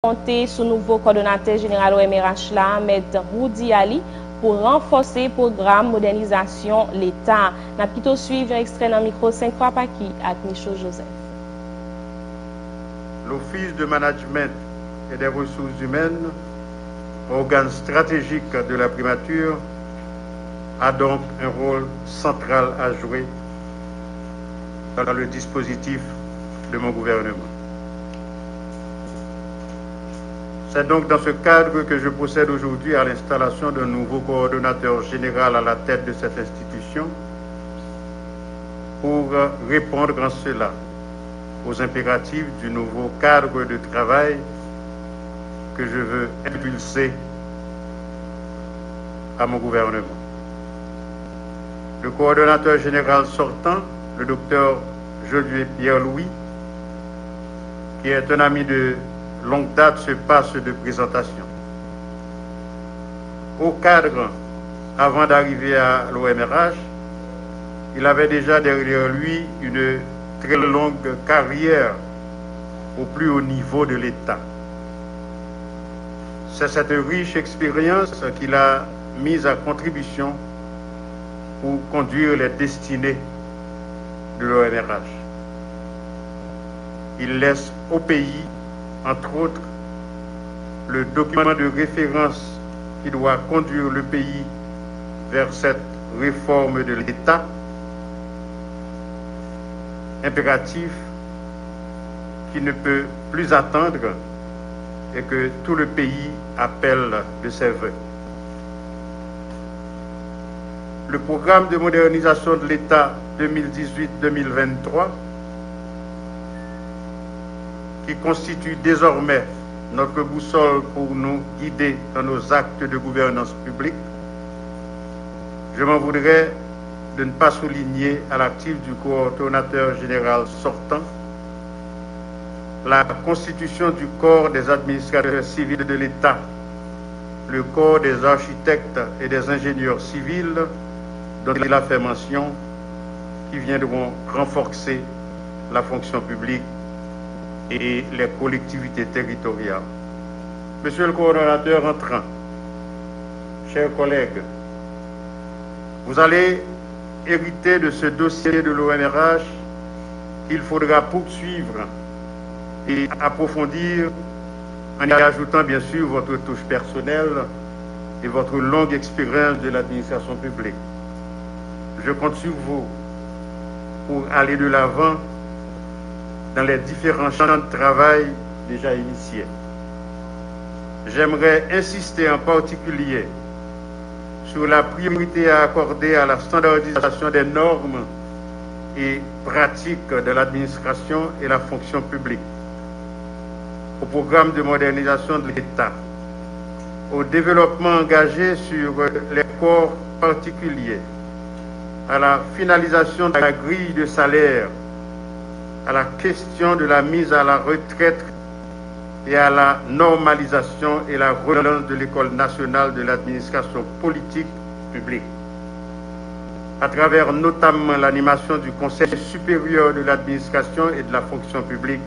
compter sur le nouveau coordonnateur général OMRH là, M. Roudi Ali, pour renforcer le programme modernisation l'État. Nous allons plutôt suivre un extrait dans le micro 5 fois Paki avec Michaud Joseph. L'Office de management et des ressources humaines, organe stratégique de la primature, a donc un rôle central à jouer dans le dispositif de mon gouvernement. C'est donc dans ce cadre que je procède aujourd'hui à l'installation d'un nouveau coordonnateur général à la tête de cette institution pour répondre en cela aux impératifs du nouveau cadre de travail que je veux impulser à mon gouvernement. Le coordonnateur général sortant, le docteur Josué Pierre-Louis, qui est un ami de longue date, se passe de présentation. Au cadre, avant d'arriver à l'OMRH, il avait déjà derrière lui une très longue carrière au plus haut niveau de l'État. C'est cette riche expérience qu'il a mise à contribution pour conduire les destinées de l'OMRH. Il laisse au pays, entre autres, le document de référence qui doit conduire le pays vers cette réforme de l'État, impératif qui ne peut plus attendre et que tout le pays appelle de ses vœux. Le programme de modernisation de l'État 2018-2023, qui constitue désormais notre boussole pour nous guider dans nos actes de gouvernance publique, je m'en voudrais de ne pas souligner à l'actif du coordonnateur général sortant la constitution du corps des administrateurs civils de l'État, le corps des architectes et des ingénieurs civils dont il a fait mention, qui viendront renforcer la fonction publique et les collectivités territoriales. Monsieur le coordonnateur entrant, chers collègues, vous allez hériter de ce dossier de l'OMRH qu'il faudra poursuivre et approfondir en y ajoutant bien sûr votre touche personnelle et votre longue expérience de l'administration publique. Je compte sur vous pour aller de l'avant dans les différents champs de travail déjà initiés. J'aimerais insister en particulier sur la priorité à accorder à la standardisation des normes et pratiques de l'administration et la fonction publique, au programme de modernisation de l'État, au développement engagé sur les corps particuliers, à la finalisation de la grille de salaire, à la question de la mise à la retraite et à la normalisation et la relance de l'École nationale de l'administration politique publique, à travers notamment l'animation du Conseil supérieur de l'administration et de la fonction publique,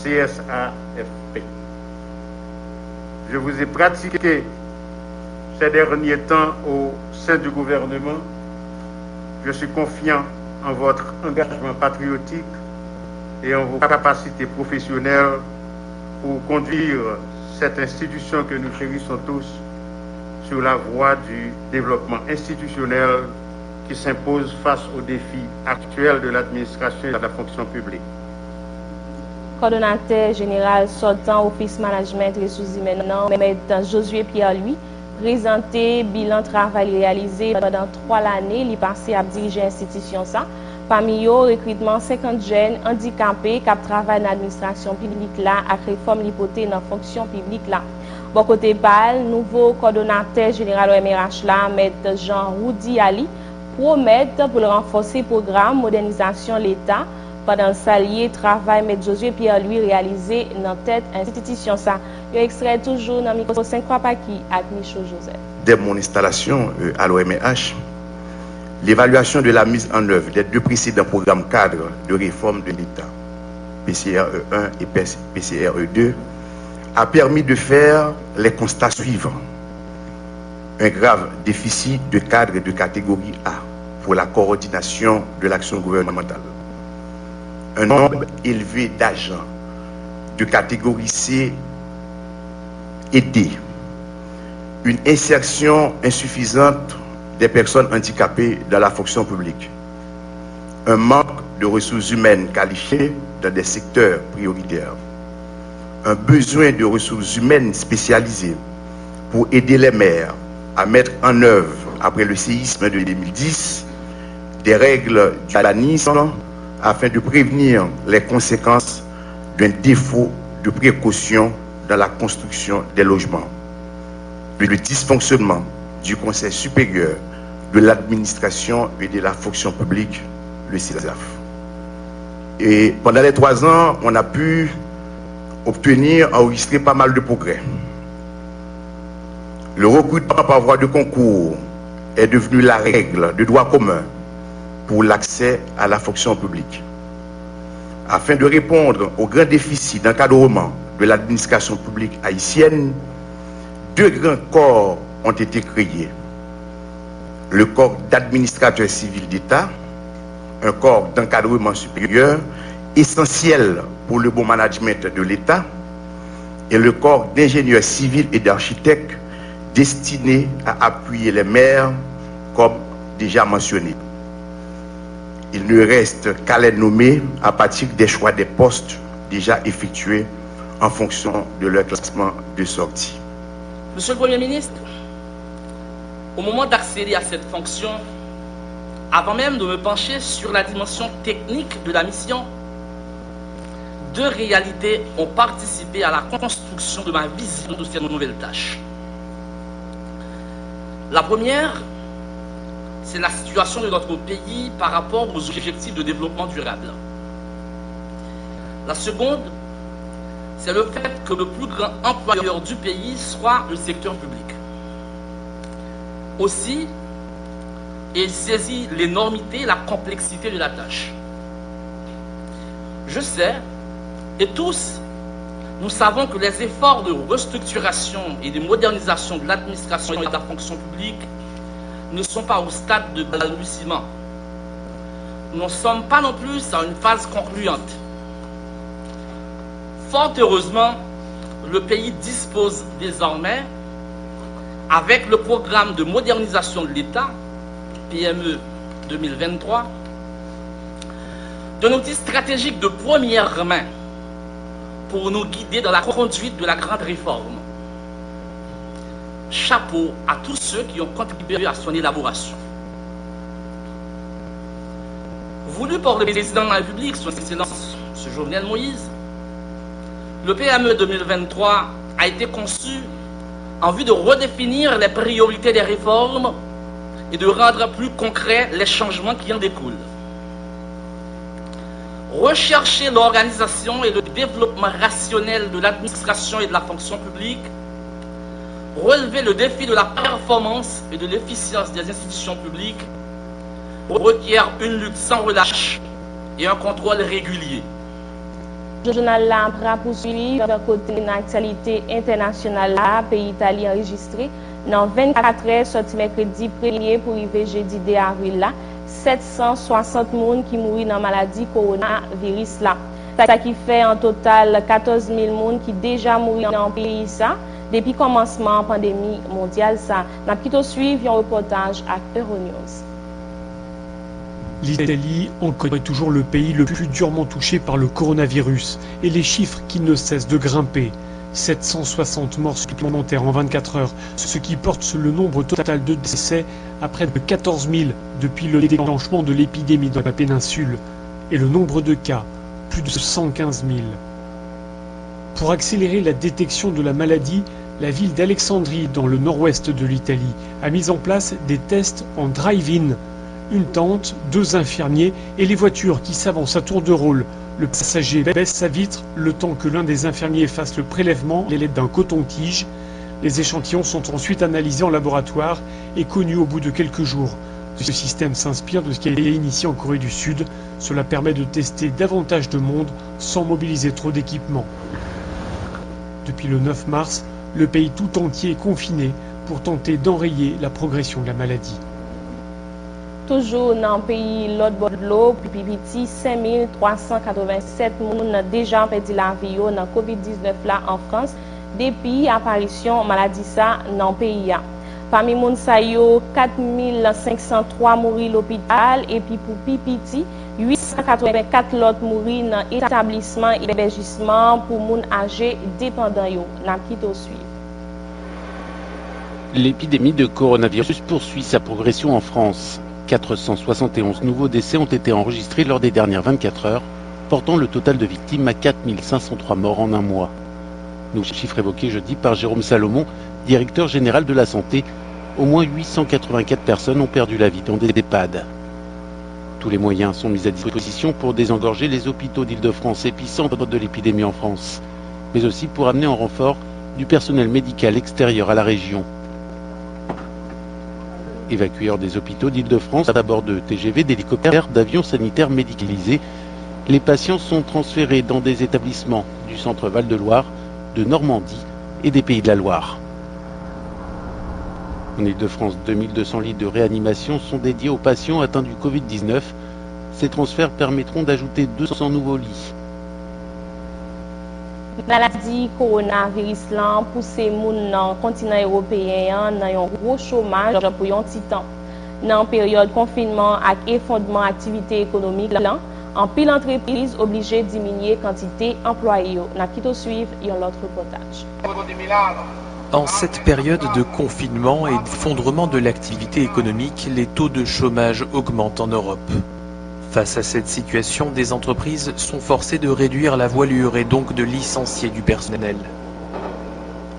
CSAFP. Je vous ai pratiqué ces derniers temps au sein du gouvernement. Je suis confiant en votre engagement patriotique et en vos capacités professionnelles pour conduire cette institution que nous chérissons tous sur la voie du développement institutionnel qui s'impose face aux défis actuels de l'administration et de la fonction publique. Coordonnateur général sortant Office Management et Ressources Humaines, M. Josué Pierre-Louis, présenté bilan travail réalisé pendant 3 années, il passé à diriger l'institution ça. Parmi eux, recrutement 50 jeunes handicapés qui travaillent dans l'administration publique là, avec réforme l'hypothèse dans la fonction publique là. Bon côté BAL, nouveau coordonnateur général OMRH là, M. Jean-Roudi Ali, promet pour le renforcer le programme modernisation l'État pendant le salier travail M. Josué Pierre-Louis réalisé dans tête institution ça. Il extrait toujours dans le micro 5 fois Paki avec Michaud Joseph. Dès mon installation à l'OMRH, l'évaluation de la mise en œuvre des 2 précédents programmes cadres de réforme de l'État, PCRE 1 et PCRE 2, a permis de faire les constats suivants. Un grave déficit de cadres de catégorie A pour la coordination de l'action gouvernementale. Un nombre élevé d'agents de catégorie C et D. Une insertion insuffisante des personnes handicapées dans la fonction publique. Un manque de ressources humaines qualifiées dans des secteurs prioritaires. Un besoin de ressources humaines spécialisées pour aider les maires à mettre en œuvre, après le séisme de 2010, des règles d'urbanisme afin de prévenir les conséquences d'un défaut de précaution dans la construction des logements. Le dysfonctionnement du Conseil supérieur de l'administration et de la fonction publique, le CESAF. Et pendant les 3 ans, on a pu enregistrer pas mal de progrès. Le recrutement par voie de concours est devenu la règle de droit commun pour l'accès à la fonction publique. Afin de répondre aux grands déficits d'encadrement de l'administration publique haïtienne, 2 grands corps ont été créés. Le corps d'administrateurs civils d'État, un corps d'encadrement supérieur essentiel pour le bon management de l'État, et le corps d'ingénieurs civils et d'architectes destiné à appuyer les maires, comme déjà mentionné. Il ne reste qu'à les nommer à partir des choix des postes déjà effectués en fonction de leur classement de sortie. Monsieur le Premier ministre, au moment d'accéder à cette fonction, avant même de me pencher sur la dimension technique de la mission, 2 réalités ont participé à la construction de ma vision de cette nouvelle tâche. La première, c'est la situation de notre pays par rapport aux objectifs de développement durable. La seconde, c'est le fait que le plus grand employeur du pays soit le secteur public. Aussi, il saisit l'énormité et la complexité de la tâche. Je sais, et tous, nous savons que les efforts de restructuration et de modernisation de l'administration et de la fonction publique ne sont pas au stade de balbutiement. Nous ne sommes pas non plus à une phase concluante. Fort heureusement, le pays dispose désormais, avec le programme de modernisation de l'État, PME 2023, d'un outil stratégique de première main pour nous guider dans la conduite de la grande réforme. Chapeau à tous ceux qui ont contribué à son élaboration. Voulu par le président de la République, son Excellence, M. Jovenel Moïse, le PME 2023 a été conçu en vue de redéfinir les priorités des réformes et de rendre plus concrets les changements qui en découlent. Rechercher l'organisation et le développement rationnel de l'administration et de la fonction publique, relever le défi de la performance et de l'efficience des institutions publiques requiert une lutte sans relâche et un contrôle régulier. Le journal là a poursuivi de côté de l'actualité internationale là, pays Italie enregistré dans 24 heures sorti mercredi 1er pour arriver jeudi 2 avril là, 760 personnes qui mourent dans la maladie coronavirus là. Ça qui fait en total 14 000 personnes qui déjà mourent dans le pays ça depuis le commencement de la pandémie mondiale ça. N'a plutôt suivi un reportage à Euronews. L'Italie encore est toujours le pays le plus durement touché par le coronavirus et les chiffres qui ne cessent de grimper. 760 morts supplémentaires en 24 heures, ce qui porte le nombre total de décès à près de 14 000 depuis le déclenchement de l'épidémie dans la péninsule et le nombre de cas, plus de 115 000. Pour accélérer la détection de la maladie, la ville d'Alexandrie, dans le nord-ouest de l'Italie, a mis en place des tests en drive-in. Une tente, 2 infirmiers et les voitures qui s'avancent à tour de rôle. Le passager baisse sa vitre le temps que l'un des infirmiers fasse le prélèvement à l'aide d'un coton-tige. Les échantillons sont ensuite analysés en laboratoire et connus au bout de quelques jours. Ce système s'inspire de ce qui a été initié en Corée du Sud. Cela permet de tester davantage de monde sans mobiliser trop d'équipements. Depuis le 9 mars, le pays tout entier est confiné pour tenter d'enrayer la progression de la maladie. Toujours dans le pays l'autre bord de l'eau, puis 5387 personnes ont déjà perdu la vie dans la COVID-19 là en France depuis l'apparition de la maladie dans le pays. Parmi les gens, 4503 morts à l'hôpital et puis pour Pipiti, 884 autres morts dans l'établissement et l'hébergement pour les gens âgés dépendants. L'épidémie de coronavirus poursuit sa progression en France. 471 nouveaux décès ont été enregistrés lors des dernières 24 heures, portant le total de victimes à 4503 morts en un mois. Nos chiffres évoqués jeudi par Jérôme Salomon, directeur général de la santé, au moins 884 personnes ont perdu la vie dans des EHPAD. Tous les moyens sont mis à disposition pour désengorger les hôpitaux d'Île-de-France, épicentre de l'épidémie en France, mais aussi pour amener en renfort du personnel médical extérieur à la région. Évacués des hôpitaux d'Île-de-France à bord de TGV, d'hélicoptères, d'avions sanitaires médicalisés, les patients sont transférés dans des établissements du centre Val-de-Loire, de Normandie et des Pays de la Loire. En Île-de-France, 2200 lits de réanimation sont dédiés aux patients atteints du Covid-19. Ces transferts permettront d'ajouter 200 nouveaux lits. La maladie coronavirus pousse les gens dans le continent européen dans un gros chômage pour un petit temps. Dans la période de confinement et effondrement de l'activité économique, en pile entreprise obligée de diminuer la quantité d'employés. Nous allons suivre un autre reportage. En cette période de confinement et d'effondrement de l'activité économique, les taux de chômage augmentent en Europe. Face à cette situation, des entreprises sont forcées de réduire la voilure et donc de licencier du personnel.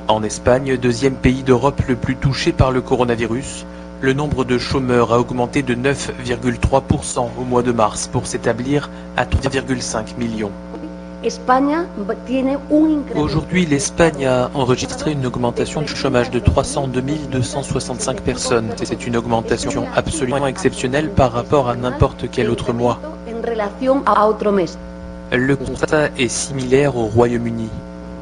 En Espagne, deuxième pays d'Europe le plus touché par le coronavirus, le nombre de chômeurs a augmenté de 9,3% au mois de mars pour s'établir à 3,5 millions. Aujourd'hui, l'Espagne a enregistré une augmentation du chômage de 302 265 personnes. C'est une augmentation absolument exceptionnelle par rapport à n'importe quel autre mois. Le constat est similaire au Royaume-Uni.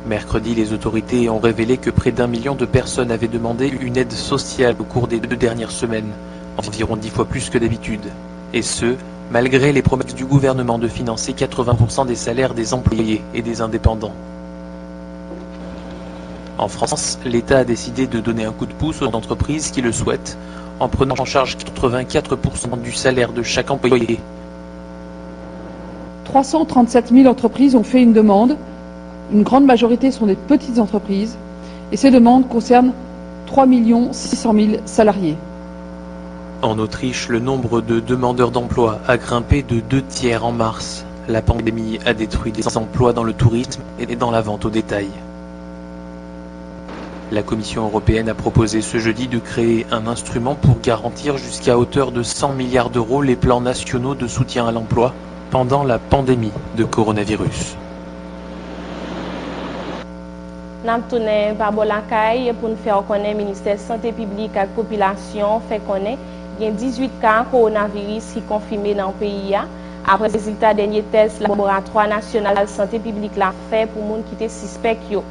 Mercredi, les autorités ont révélé que près d'1 million de personnes avaient demandé une aide sociale au cours des 2 dernières semaines, environ 10 fois plus que d'habitude. Et ce, malgré les promesses du gouvernement de financer 80% des salaires des employés et des indépendants. En France, l'État a décidé de donner un coup de pouce aux entreprises qui le souhaitent, en prenant en charge 84% du salaire de chaque employé. 337 000 entreprises ont fait une demande. Une grande majorité sont des petites entreprises. Et ces demandes concernent 3 600 000 salariés. En Autriche, le nombre de demandeurs d'emploi a grimpé de 2/3 en mars. La pandémie a détruit des emplois dans le tourisme et dans la vente au détail. La Commission européenne a proposé ce jeudi de créer un instrument pour garantir jusqu'à hauteur de 100 milliards d'euros les plans nationaux de soutien à l'emploi pendant la pandémie de coronavirus. Nous avons tourné par Bolakay pour nous faire connaître le ministère de la Santé publique et de la population fait connaître il y a 18 cas de coronavirus qui sont confirmés dans le pays. Après le résultat des derniers tests, le laboratoire national de santé publique l'a fait pour les gens qui étaient suspects. Le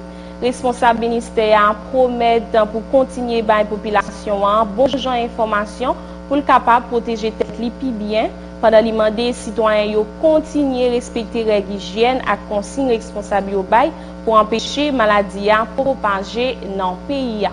responsable ministère promet pour continuer à la population bon genre d'informations pour être capable de protéger la tête plus bien pendant de demander aux citoyens de continuer à respecter les règles d'hygiène et les consignes responsables pour empêcher la maladie à propager dans le pays.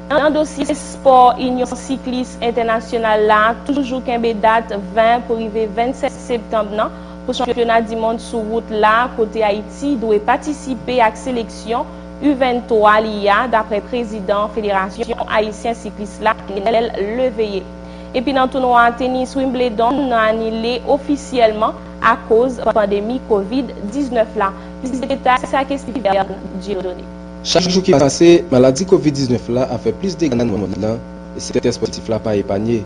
Dans le dossier sport, Union cycliste internationale là, toujours qu'un date 20 pour arriver 27 septembre pour le championnat du monde sur route là, côté Haïti, doit participer à la sélection U23 l'IA d'après le président Fédération haïtienne cycliste là, Leveillé. Et puis dans le tournoi tennis Wimbledon, a annulé officiellement à cause de la pandémie COVID-19 là. C'est la question de Dieudonné. Chaque jour qui est passé, la maladie COVID-19 là a fait plus de dégâts dans le monde là, et ces sportifs là pas épargnés.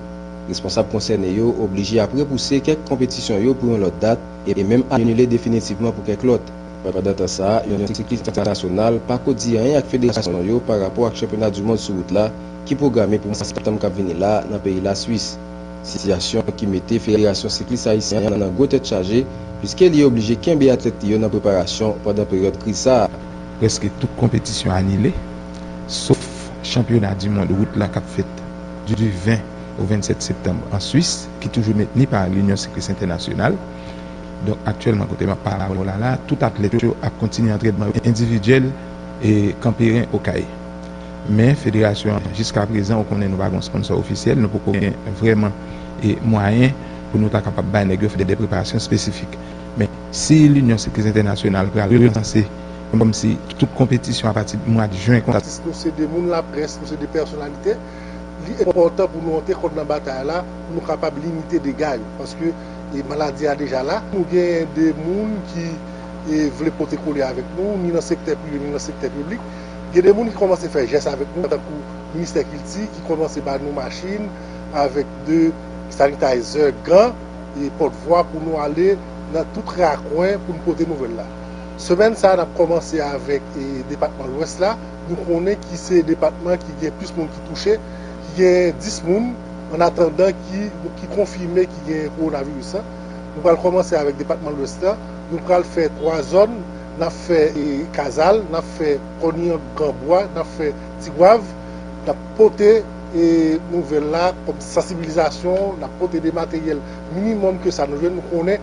Responsables concernés yo obligés à repousser quelques compétitions yo pour une autre date et même annuler définitivement pour quelques autres. Pendant ça, l'Union cycliste internationale pas dit rien avec la fédération yo par rapport au championnat du monde sur route là qui programmé pour septembre qui venir là dans le pays la Suisse. Situation qui mettait la fédération cycliste haïtienne dans gros tête chargée puisqu'elle est obligée qu'un athlète yo dans préparation pendant la période crise ça. presque toute compétition annulée, sauf championnat du monde route la cap fait du 20 au 27 septembre en Suisse, qui est toujours maintenu par l'Union cycliste internationale. Donc actuellement, côté ma parole là, tout athlète a continué l'entraînement individuel et campérin au CAI. Mais fédération, jusqu'à présent, on connaît nos wagons sponsors officiels, nous pouvons vraiment moyens pour nous être capables de faire des préparations spécifiques. Mais si l'Union cycliste internationale va relancer comme si toute compétition à partir du mois de juin. Nous sommes des gens de la presse, nous sommes des personnalités. C'est important pour nous entrer contre la bataille là, pour nous capables de limiter des dégâts. Parce que les maladies sont déjà là. Nous avons des gens qui veulent porter coller avec nous, ni dans le secteur privé, ni dans le secteur public. Il y a des gens qui commencent à faire gestes avec nous, tant que le ministère Kilti, qui commence à faire nos machines avec deux sanitizers grands et porte-voix pour nous aller dans tout raccoin pour nous porter nouvelles là. Semaine ça, on a commencé avec le département de l'Ouest là. Nous connaissons qui c'est le département qui a plus de monde qui touché, qui a 10 personnes en attendant qui confirme qu'il y a un coronavirus. Nous allons commencer avec le département de l'Ouest là. Nous allons faire 3 zones. Nous avons fait Casal, nous avons fait Cognon Grand-Bois, nous avons fait Tigouave, nous avons porté nouvelles là comme sensibilisation, nous avons porté des matériels minimum que ça nous veut. Nous connaissons,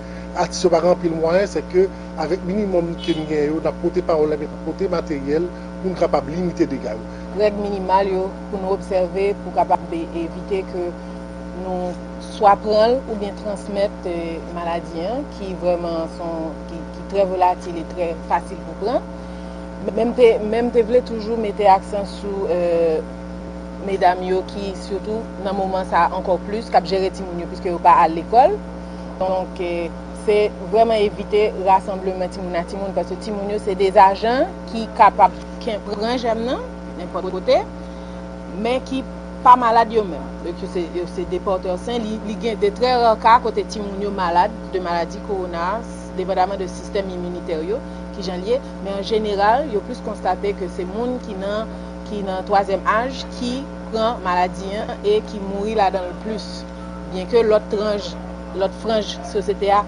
si par exemple, le moyen, c'est qu'avec minimum que nous avons, nous avons porté parole, nous avons porté matériel pour nous capables de limiter les dégâts. Règles minimales pour nous observer, pour capable éviter que nous soit prendre ou bien transmettre maladies qui vraiment sont très volatiles et très faciles pour prendre. Même te voulais toujours mettre accent sur mesdames qui surtout dans le moment ça encore plus cap gérer Timounio puisque vous pas à l'école. Donc c'est vraiment éviter rassemblement Timoun parce que Timounio c'est des agents qui capables qui prennent jamais n'importe côté mais qui pas malade eux-mêmes. C'est des porteurs sains, il y a de très rares cas côté Timounio malade de maladie corona, dépendamment de système immunitaire qui j'en lié, mais en général, il y a plus constaté que c'est monde qui dans troisième âge qui prend maladie et qui mourit là dans le plus. Bien que l'autre frange société a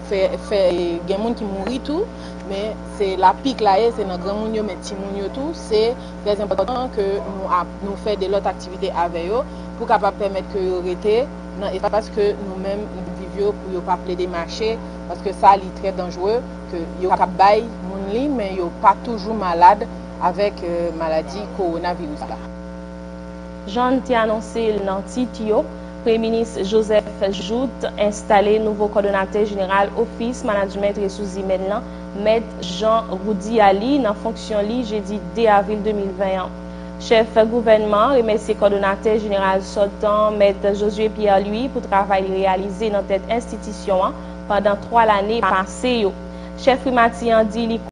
fait il y a monde qui mourit tout, mais c'est la pique là c'est dans grand monde mais petit monde tout, c'est très important que nous fait de l'autre activité avec eux pour capable permettre que yo rete dans espace que nous-mêmes nous vivions pour pas plaider marché parce que ça est très dangereux que yo capable bail moun li mais yo pas toujours malade avec maladie coronavirus là. Jean t'a annoncé dans Titio, Premier ministre Joseph Jout installé nouveau coordonnateur général Office Management Ressources Humaines, Maître Jean-Roudi Ali, dans fonction li jeudi 2 avril 2021. Chef gouvernement remercie coordonnateur général sortant, Maître Josué Pierre-Louis, pour le travail réalisé dans cette institution pendant 3 années passées. Chef Primati dit